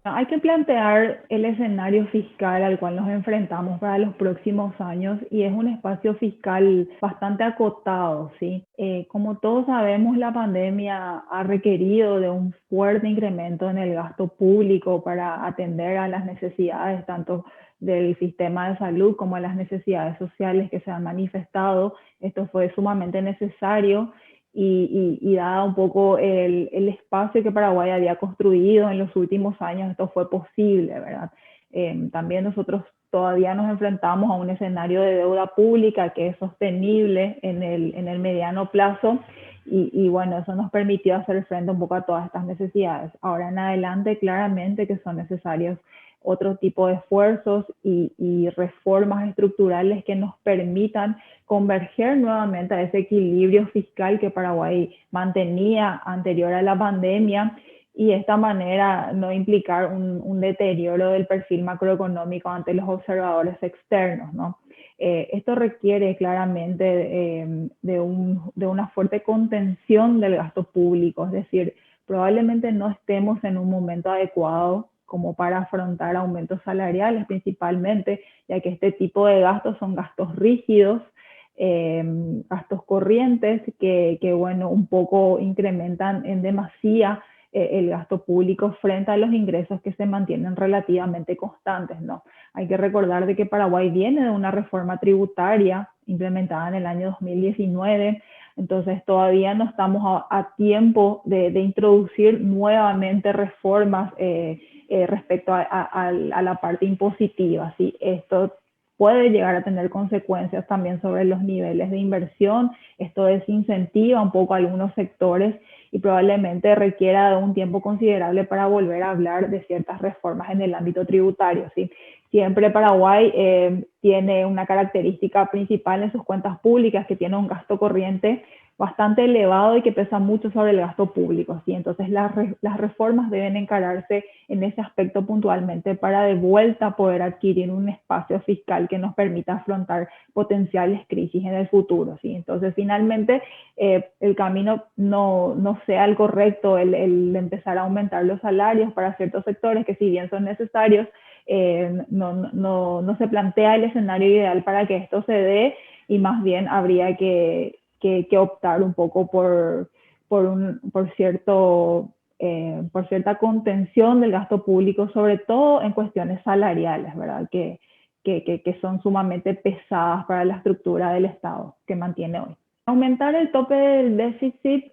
Hay que plantear el escenario fiscal al cual nos enfrentamos para los próximos años y es un espacio fiscal bastante acotado, ¿sí? Como todos sabemos, la pandemia ha requerido de un fuerte incremento en el gasto público para atender a las necesidades tanto del sistema de salud como a las necesidades sociales que se han manifestado. Esto fue sumamente necesario y dada un poco el espacio que Paraguay había construido en los últimos años, esto fue posible, ¿verdad? También nosotros todavía nos enfrentamos a un escenario de deuda pública que es sostenible en el mediano plazo y bueno, eso nos permitió hacer frente un poco a todas estas necesidades. Ahora en adelante, claramente que son necesarios otro tipo de esfuerzos y reformas estructurales que nos permitan converger nuevamente a ese equilibrio fiscal que Paraguay mantenía anterior a la pandemia y de esta manera no implicar un deterioro del perfil macroeconómico ante los observadores externos, ¿no? Esto requiere claramente de una fuerte contención del gasto público, es decir, probablemente no estemos en un momento adecuado como para afrontar aumentos salariales principalmente, ya que este tipo de gastos son gastos rígidos, eh, gastos corrientes que, bueno, un poco incrementan en demasía el gasto público frente a los ingresos que se mantienen relativamente constantes, ¿no? Hay que recordar de que Paraguay viene de una reforma tributaria implementada en el año 2019, entonces todavía no estamos a tiempo de introducir nuevamente reformas respecto a la parte impositiva, ¿sí? Esto puede llegar a tener consecuencias también sobre los niveles de inversión. Esto desincentiva un poco a algunos sectores y probablemente requiera de un tiempo considerable para volver a hablar de ciertas reformas en el ámbito tributario, ¿sí? Siempre Paraguay tiene una característica principal en sus cuentas públicas, que tiene un gasto corriente bastante elevado y que pesa mucho sobre el gasto público, ¿sí? Entonces las reformas deben encararse en ese aspecto puntualmente para de vuelta poder adquirir un espacio fiscal que nos permita afrontar potenciales crisis en el futuro, ¿sí? Entonces finalmente el camino no sea el correcto, el empezar a aumentar los salarios para ciertos sectores que si bien son necesarios, no se plantea el escenario ideal para que esto se dé y más bien habría que optar un poco por cierta contención del gasto público, sobre todo en cuestiones salariales, ¿verdad? Que son sumamente pesadas para la estructura del Estado que mantiene hoy. Aumentar el tope del déficit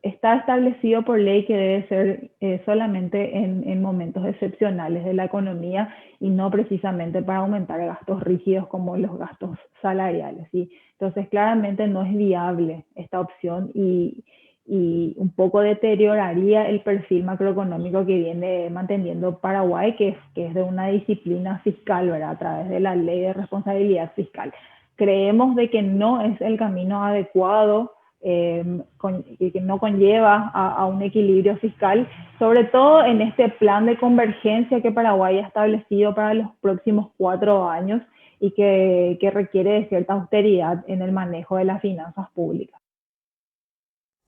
está establecido por ley que debe ser solamente en momentos excepcionales de la economía y no precisamente para aumentar gastos rígidos como los gastos salariales, ¿sí? Entonces, claramente no es viable esta opción y un poco deterioraría el perfil macroeconómico que viene manteniendo Paraguay, que es de una disciplina fiscal, ¿verdad? A través de la ley de responsabilidad fiscal. Creemos de que no es el camino adecuado, que no conlleva a un equilibrio fiscal, sobre todo en este plan de convergencia que Paraguay ha establecido para los próximos 4 años y que requiere de cierta austeridad en el manejo de las finanzas públicas.